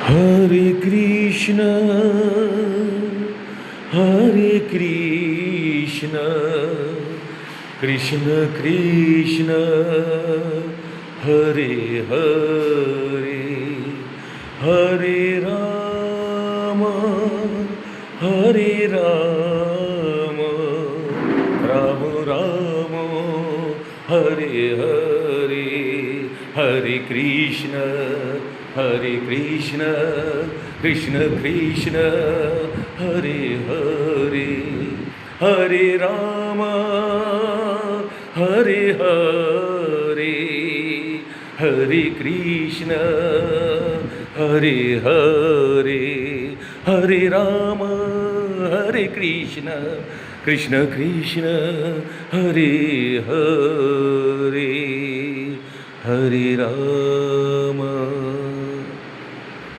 Hare Krishna Hare Krishna Krishna Krishna Hare Hare Hare Ram Hare Ram Ram Ram Hare Hare Hare Krishna Krishna Krishna Hare Hare Hare Ram Hare Hare Hare Krishna Hare Hare Hare Ram Hare Krishna Krishna Krishna Hare Hare Hare Ram